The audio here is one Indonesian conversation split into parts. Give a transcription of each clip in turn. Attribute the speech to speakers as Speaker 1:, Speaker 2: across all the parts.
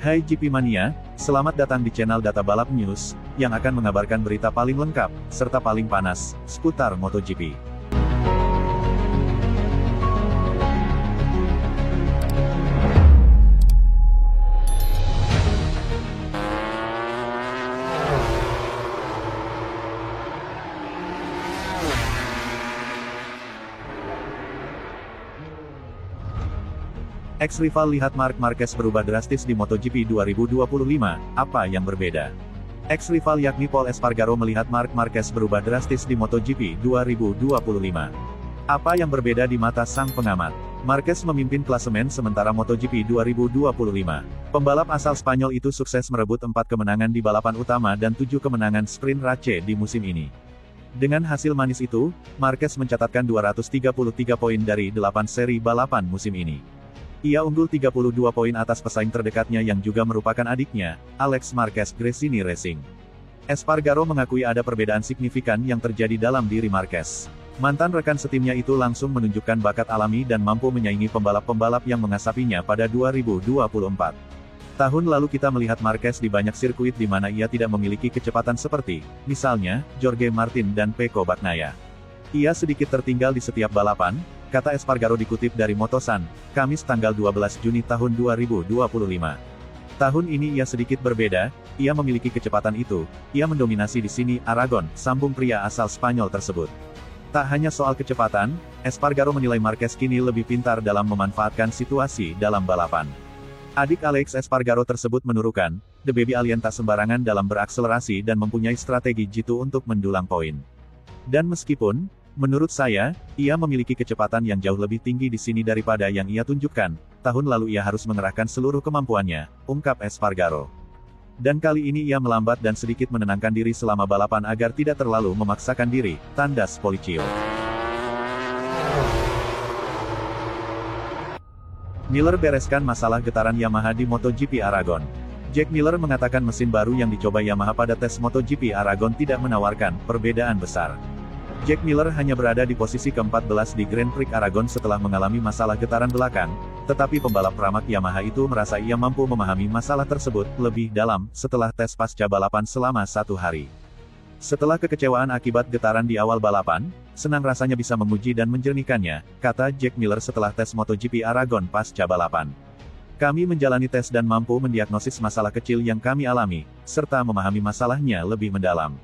Speaker 1: Hai GP Mania, selamat datang di channel Data Balap News, yang akan mengabarkan berita paling lengkap, serta paling panas, seputar MotoGP. Ex-rival lihat Marc Marquez berubah drastis di MotoGP 2025, apa yang berbeda? Ex-rival yakni Pol Espargaro melihat Marc Marquez berubah drastis di MotoGP 2025. Apa yang berbeda di mata sang pengamat? Marquez memimpin klasemen sementara MotoGP 2025. Pembalap asal Spanyol itu sukses merebut 4 kemenangan di balapan utama dan 7 kemenangan sprint race di musim ini. Dengan hasil manis itu, Marquez mencatatkan 233 poin dari 8 seri balapan musim ini. Ia unggul 32 poin atas pesaing terdekatnya yang juga merupakan adiknya, Alex Marquez Gresini Racing. Espargaro mengakui ada perbedaan signifikan yang terjadi dalam diri Marquez. Mantan rekan setimnya itu langsung menunjukkan bakat alami dan mampu menyaingi pembalap-pembalap yang mengasapinya pada 2024. Tahun lalu kita melihat Marquez di banyak sirkuit di mana ia tidak memiliki kecepatan seperti, misalnya, Jorge Martin dan Pecco Bagnaia. Ia sedikit tertinggal di setiap balapan, kata Espargaro dikutip dari Motosan, Kamis tanggal 12 Juni tahun 2025. Tahun ini ia sedikit berbeda, ia memiliki kecepatan itu, ia mendominasi di sini, Aragon, sambung pria asal Spanyol tersebut. Tak hanya soal kecepatan, Espargaro menilai Marquez kini lebih pintar dalam memanfaatkan situasi dalam balapan. Adik Alex Espargaro tersebut menurukan, The Baby Alien tak sembarangan dalam berakselerasi dan mempunyai strategi jitu untuk mendulang poin. Dan meskipun, menurut saya, ia memiliki kecepatan yang jauh lebih tinggi di sini daripada yang ia tunjukkan. Tahun lalu ia harus mengerahkan seluruh kemampuannya, ungkap Espargaro. Dan kali ini ia melambat dan sedikit menenangkan diri selama balapan agar tidak terlalu memaksakan diri, tandas Policcio. Miller bereskan masalah getaran Yamaha di MotoGP Aragon. Jack Miller mengatakan mesin baru yang dicoba Yamaha pada tes MotoGP Aragon tidak menawarkan perbedaan besar. Jack Miller hanya berada di posisi ke-14 di Grand Prix Aragon setelah mengalami masalah getaran belakang, tetapi pembalap pramak Yamaha itu merasa ia mampu memahami masalah tersebut lebih dalam setelah tes pasca balapan selama 1 hari. Setelah kekecewaan akibat getaran di awal balapan, senang rasanya bisa menguji dan menjernihkannya, kata Jack Miller setelah tes MotoGP Aragon pasca balapan. Kami menjalani tes dan mampu mendiagnosis masalah kecil yang kami alami, serta memahami masalahnya lebih mendalam.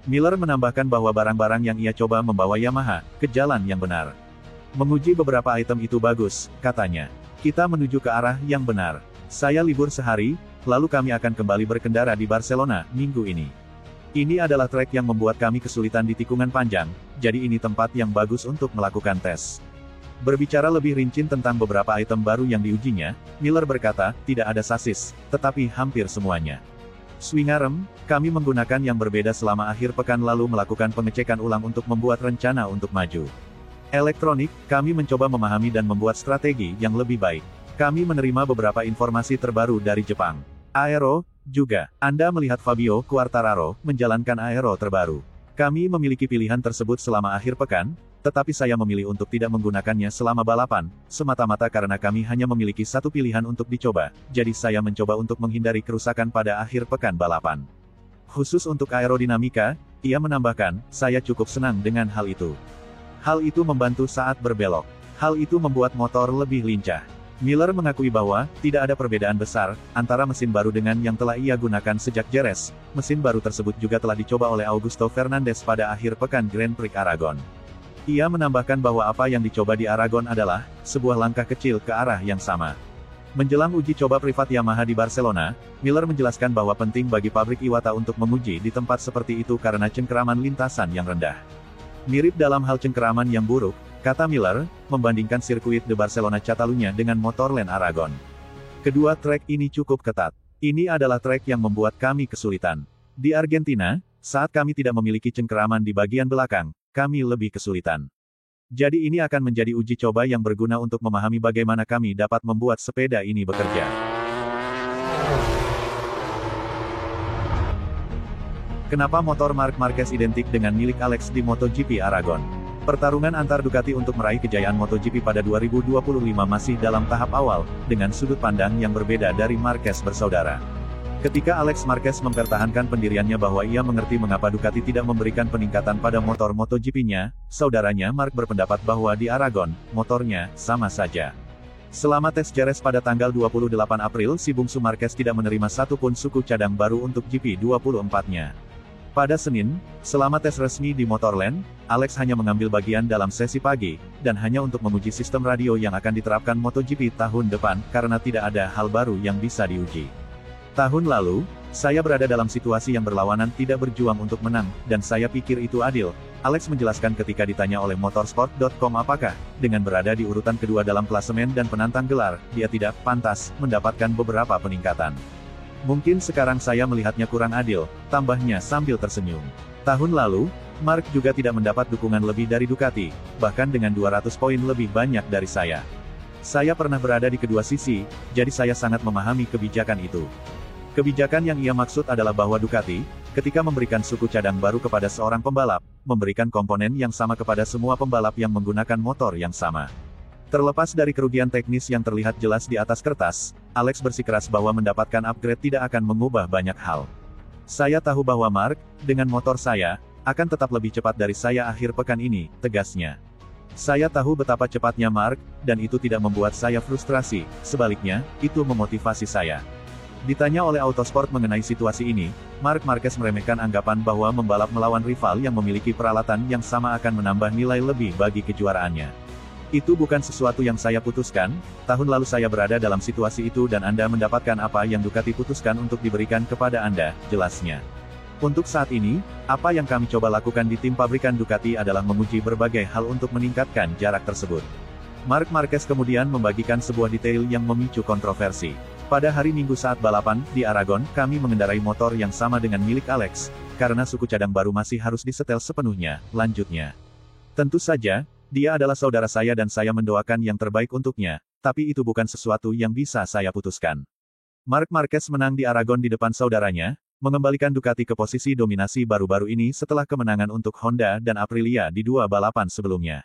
Speaker 1: Miller menambahkan bahwa barang-barang yang ia coba membawa Yamaha ke jalan yang benar. Menguji beberapa item itu bagus, katanya. Kita menuju ke arah yang benar. Saya libur sehari, lalu kami akan kembali berkendara di Barcelona, minggu ini. Ini adalah trek yang membuat kami kesulitan di tikungan panjang, jadi ini tempat yang bagus untuk melakukan tes. Berbicara lebih rinci tentang beberapa item baru yang diujinya, Miller berkata, tidak ada sasis, tetapi hampir semuanya. Swing arm, kami menggunakan yang berbeda selama akhir pekan lalu melakukan pengecekan ulang untuk membuat rencana untuk maju. Elektronik, kami mencoba memahami dan membuat strategi yang lebih baik. Kami menerima beberapa informasi terbaru dari Jepang. Aero, juga. Anda melihat Fabio Quartararo menjalankan aero terbaru. Kami memiliki pilihan tersebut selama akhir pekan, tetapi saya memilih untuk tidak menggunakannya selama balapan, semata-mata karena kami hanya memiliki satu pilihan untuk dicoba, jadi saya mencoba untuk menghindari kerusakan pada akhir pekan balapan. Khusus untuk aerodinamika, ia menambahkan, saya cukup senang dengan hal itu. Hal itu membantu saat berbelok. Hal itu membuat motor lebih lincah. Miller mengakui bahwa, tidak ada perbedaan besar, antara mesin baru dengan yang telah ia gunakan sejak Jerez. Mesin baru tersebut juga telah dicoba oleh Augusto Fernandez pada akhir pekan Grand Prix Aragon. Ia menambahkan bahwa apa yang dicoba di Aragon adalah sebuah langkah kecil ke arah yang sama. Menjelang uji coba privat Yamaha di Barcelona, Miller menjelaskan bahwa penting bagi pabrik Iwata untuk menguji di tempat seperti itu karena cengkeraman lintasan yang rendah. Mirip dalam hal cengkeraman yang buruk, kata Miller, membandingkan sirkuit de Barcelona Catalunya dengan Motorland Aragon. Kedua trek ini cukup ketat. Ini adalah trek yang membuat kami kesulitan. Di Argentina, saat kami tidak memiliki cengkeraman di bagian belakang, kami lebih kesulitan. Jadi ini akan menjadi uji coba yang berguna untuk memahami bagaimana kami dapat membuat sepeda ini bekerja. Kenapa motor Marc Marquez identik dengan milik Alex di MotoGP Aragon? Pertarungan antar Ducati untuk meraih kejayaan MotoGP pada 2025 masih dalam tahap awal, dengan sudut pandang yang berbeda dari Marquez bersaudara. Ketika Alex Marquez mempertahankan pendiriannya bahwa ia mengerti mengapa Ducati tidak memberikan peningkatan pada motor MotoGP-nya, saudaranya Mark berpendapat bahwa di Aragon, motornya sama saja. Selama tes Jerez pada tanggal 28 April si bungsu Marquez tidak menerima satupun suku cadang baru untuk GP24-nya. Pada Senin, selama tes resmi di Motorland, Alex hanya mengambil bagian dalam sesi pagi, dan hanya untuk menguji sistem radio yang akan diterapkan MotoGP tahun depan, karena tidak ada hal baru yang bisa diuji. Tahun lalu, saya berada dalam situasi yang berlawanan tidak berjuang untuk menang, dan saya pikir itu adil, Alex menjelaskan ketika ditanya oleh motorsport.com apakah, dengan berada di urutan kedua dalam klasemen dan penantang gelar, dia tidak pantas mendapatkan beberapa peningkatan. Mungkin sekarang saya melihatnya kurang adil, tambahnya sambil tersenyum. Tahun lalu, Mark juga tidak mendapat dukungan lebih dari Ducati, bahkan dengan 200 poin lebih banyak dari saya. Saya pernah berada di kedua sisi, jadi saya sangat memahami kebijakan itu. Kebijakan yang ia maksud adalah bahwa Ducati, ketika memberikan suku cadang baru kepada seorang pembalap, memberikan komponen yang sama kepada semua pembalap yang menggunakan motor yang sama. Terlepas dari kerugian teknis yang terlihat jelas di atas kertas, Alex bersikeras bahwa mendapatkan upgrade tidak akan mengubah banyak hal. Saya tahu bahwa Mark, dengan motor saya, akan tetap lebih cepat dari saya akhir pekan ini, tegasnya. Saya tahu betapa cepatnya Mark, dan itu tidak membuat saya frustrasi, sebaliknya, itu memotivasi saya. Ditanya oleh Autosport mengenai situasi ini, Marc Marquez meremehkan anggapan bahwa membalap melawan rival yang memiliki peralatan yang sama akan menambah nilai lebih bagi kejuaraannya. Itu bukan sesuatu yang saya putuskan, tahun lalu saya berada dalam situasi itu dan Anda mendapatkan apa yang Ducati putuskan untuk diberikan kepada Anda, jelasnya. Untuk saat ini, apa yang kami coba lakukan di tim pabrikan Ducati adalah menguji berbagai hal untuk meningkatkan jarak tersebut. Marc Marquez kemudian membagikan sebuah detail yang memicu kontroversi. Pada hari Minggu saat balapan, di Aragon, kami mengendarai motor yang sama dengan milik Alex, karena suku cadang baru masih harus disetel sepenuhnya, lanjutnya. Tentu saja, dia adalah saudara saya dan saya mendoakan yang terbaik untuknya, tapi itu bukan sesuatu yang bisa saya putuskan. Marc Marquez menang di Aragon di depan saudaranya, mengembalikan Ducati ke posisi dominasi baru-baru ini setelah kemenangan untuk Honda dan Aprilia di dua balapan sebelumnya.